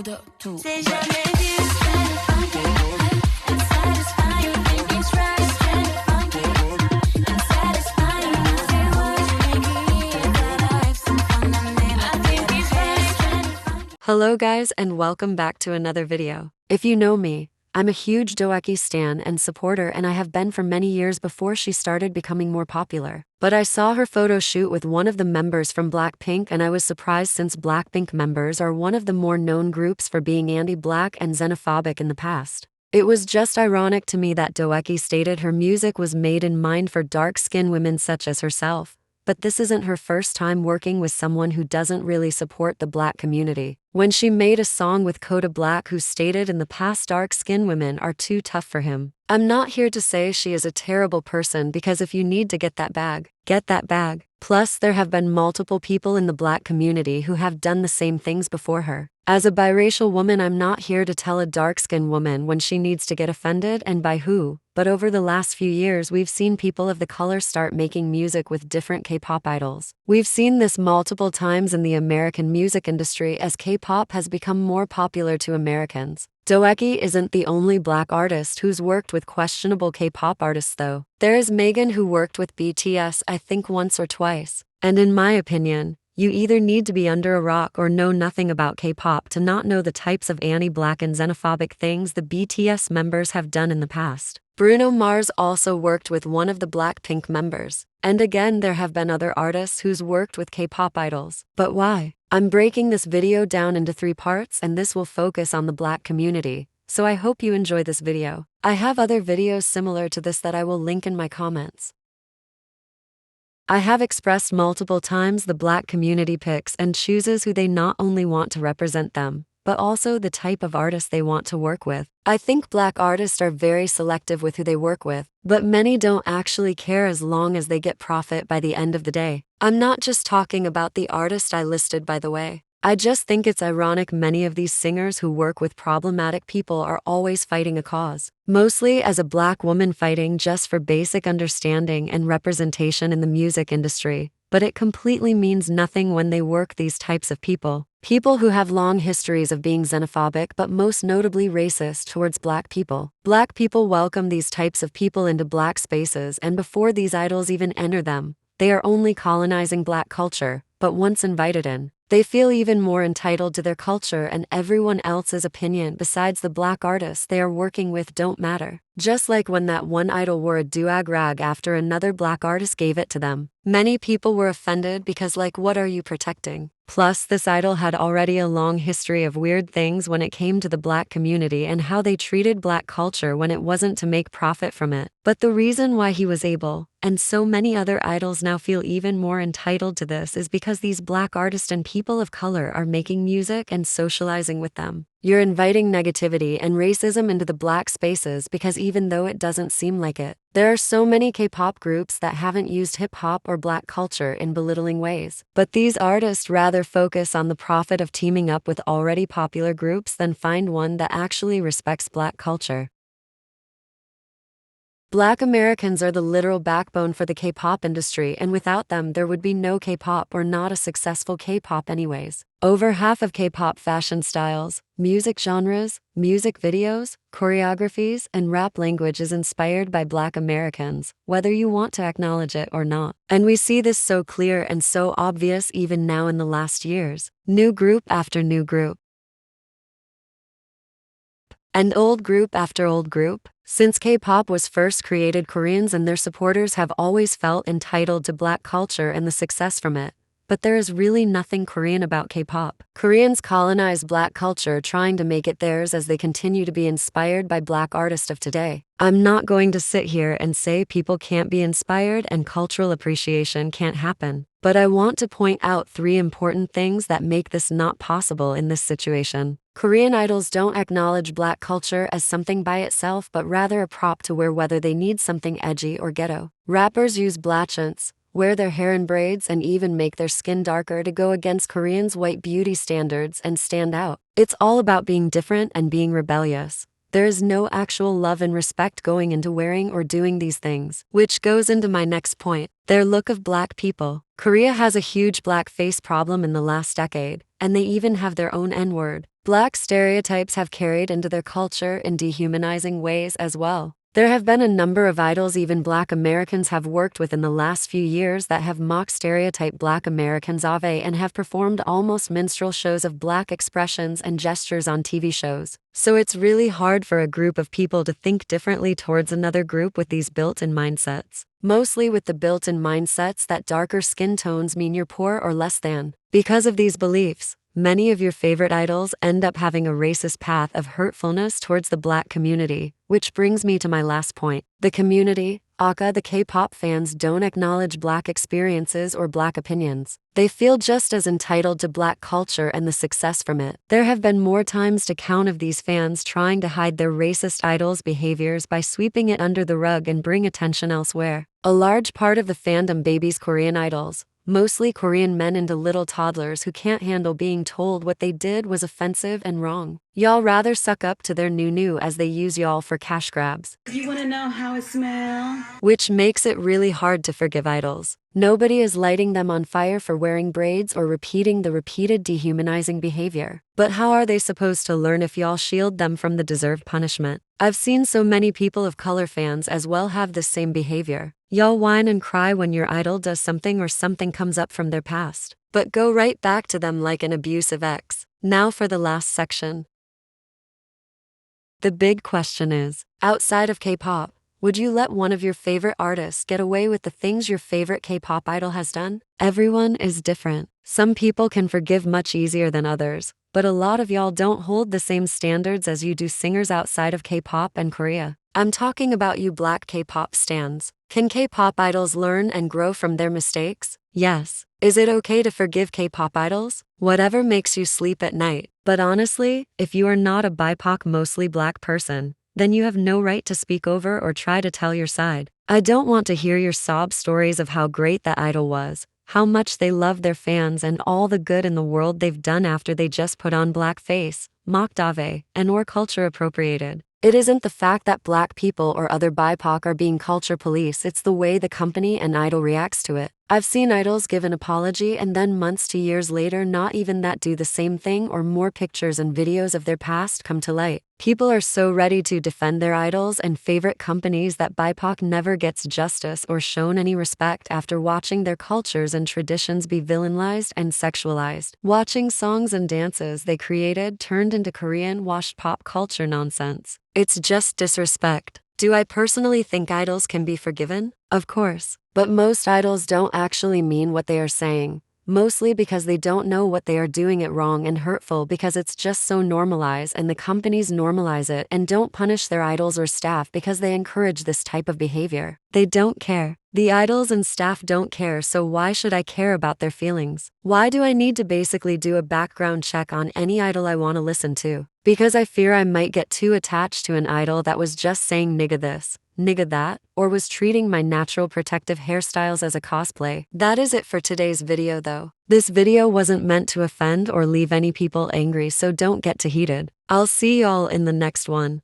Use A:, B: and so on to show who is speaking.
A: to the two.
B: C'est jamais vu, it's kinda funky and satisfying. It's right, it's kinda funky and satisfying. Say what you need, gotta have some fun. I think it's right, it's kinda funky.
C: Hello guys and welcome back to another video. If you know me, I'm a huge Doeki stan and supporter, and I have been for many years before she started becoming more popular. But I saw her photo shoot with one of the members from Blackpink and I was surprised, since Blackpink members are one of the more known groups for being anti-black and xenophobic in the past. It was just ironic to me that Doeki stated her music was made in mind for dark-skinned women such as herself. But this isn't her first time working with someone who doesn't really support the black community. When she made a song with Koda Black, who stated in the past dark-skinned women are too tough for him. I'm not here to say she is a terrible person, because if you need to get that bag, get that bag. Plus, there have been multiple people in the black community who have done the same things before her. As a biracial woman, I'm not here to tell a dark-skinned woman when she needs to get offended and by who, but over the last few years we've seen people of the color start making music with different K-pop idols. We've seen this multiple times in the American music industry as K-pop has become more popular to Americans. Doeki isn't the only black artist who's worked with questionable K-pop artists though. There is Megan, who worked with BTS I think once or twice. And in my opinion, you either need to be under a rock or know nothing about K-pop to not know the types of anti-black and xenophobic things the BTS members have done in the past. Bruno Mars also worked with one of the Blackpink members. And again, there have been other artists who's worked with K-pop idols. But why? I'm breaking this video down into 3 parts, and this will focus on the black community, so I hope you enjoy this video. I have other videos similar to this that I will link in my comments. I have expressed multiple times the black community picks and chooses who they not only want to represent them, but also the type of artist they want to work with. I think black artists are very selective with who they work with, but many don't actually care as long as they get profit by the end of the day. I'm not just talking about the artist I listed, by the way. I just think it's ironic many of these singers who work with problematic people are always fighting a cause. Mostly as a black woman fighting just for basic understanding and representation in the music industry, but it completely means nothing when they work these types of people. People who have long histories of being xenophobic, but most notably racist towards black people. Black people welcome these types of people into black spaces, and before these idols even enter them, they are only colonizing black culture, but once invited in, they feel even more entitled to their culture, and everyone else's opinion besides the black artists they are working with don't matter. Just like when that one idol wore a do-rag rag after another black artist gave it to them. Many people were offended because, like, what are you protecting? Plus, this idol had already a long history of weird things when it came to the black community and how they treated black culture when it wasn't to make profit from it. But the reason why he was able, and so many other idols now feel even more entitled to this, is because these black artists and people of color are making music and socializing with them. You're inviting negativity and racism into the black spaces because even though it doesn't seem like it, there are so many K-pop groups that haven't used hip-hop or black culture in belittling ways. But these artists rather focus on the profit of teaming up with already popular groups than find one that actually respects black culture. Black Americans are the literal backbone for the K-pop industry, and without them there would be no K-pop or not a successful K-pop anyways. Over half of K-pop fashion styles, music genres, music videos, choreographies, and rap language is inspired by Black Americans, whether you want to acknowledge it or not. And we see this so clear and so obvious even now in the last years. New group after new group, and old group after old group. Since K-pop was first created, Koreans and their supporters have always felt entitled to black culture and the success from it. But there is really nothing Korean about K-pop. Koreans colonize black culture, trying to make it theirs as they continue to be inspired by black artists of today. I'm not going to sit here and say people can't be inspired and cultural appreciation can't happen, but I want to point out 3 important things that make this not possible in this situation. Korean idols don't acknowledge black culture as something by itself, but rather a prop to wear whether they need something edgy or ghetto. Rappers use blatchants, wear their hair in braids, and even make their skin darker to go against Koreans' white beauty standards and stand out. It's all about being different and being rebellious. There is no actual love and respect going into wearing or doing these things, which goes into my next point, their look of black people. Korea has a huge black face problem in the last decade, and they even have their own N-word. Black stereotypes have carried into their culture in dehumanizing ways as well. There have been a number of idols even Black Americans have worked with in the last few years that have mocked stereotype Black Americans and have performed almost minstrel shows of Black expressions and gestures on TV shows. So it's really hard for a group of people to think differently towards another group with these built-in mindsets. Mostly with the built-in mindsets that darker skin tones mean you're poor or less than. Because of these beliefs, many of your favorite idols end up having a racist path of hurtfulness towards the Black community, which brings me to my last point. The community, aka the K-pop fans, don't acknowledge Black experiences or Black opinions. They feel just as entitled to Black culture and the success from it. There have been more times to count of these fans trying to hide their racist idols' behaviors by sweeping it under the rug and bring attention elsewhere. A large part of the fandom babies Korean idols, mostly Korean men into little toddlers who can't handle being told what they did was offensive and wrong. Y'all rather suck up to their new as they use y'all for cash grabs.
A: You wanna know how it smells?
C: Which makes it really hard to forgive idols. Nobody is lighting them on fire for wearing braids or repeating the repeated dehumanizing behavior. But how are they supposed to learn if y'all shield them from the deserved punishment? I've seen so many people of color fans as well have this same behavior. Y'all whine and cry when your idol does something or something comes up from their past, but go right back to them like an abusive ex. Now for the last section. The big question is, outside of K-pop, would you let one of your favorite artists get away with the things your favorite K-pop idol has done? Everyone is different. Some people can forgive much easier than others, but a lot of y'all don't hold the same standards as you do singers outside of K-pop and Korea. I'm talking about you Black K-pop stans. Can K-pop idols learn and grow from their mistakes? Yes. Is it okay to forgive K-pop idols? Whatever makes you sleep at night. But honestly, if you are not a BIPOC mostly Black person, then you have no right to speak over or try to tell your side. I don't want to hear your sob stories of how great that idol was, how much they love their fans and all the good in the world they've done after they just put on blackface, mocked Ave, and or culture appropriated. It isn't the fact that Black people or other BIPOC are being culture police, it's the way the company and idol reacts to it. I've seen idols give an apology and then months to years later not even that do the same thing or more pictures and videos of their past come to light. People are so ready to defend their idols and favorite companies that BIPOC never gets justice or shown any respect after watching their cultures and traditions be villainized and sexualized. Watching songs and dances they created turned into Korean washed pop culture nonsense. It's just disrespect. Do I personally think idols can be forgiven? Of course. But most idols don't actually mean what they are saying, mostly because they don't know what they are doing it wrong and hurtful because it's just so normalized and the companies normalize it and don't punish their idols or staff because they encourage this type of behavior. They don't care. The idols and staff don't care, so why should I care about their feelings? Why do I need to basically do a background check on any idol I want to listen to? Because I fear I might get too attached to an idol that was just saying nigga this, nigga that, or was treating my natural protective hairstyles as a cosplay. That is it for today's video though. This video wasn't meant to offend or leave any people angry, so don't get too heated. I'll see y'all in the next one.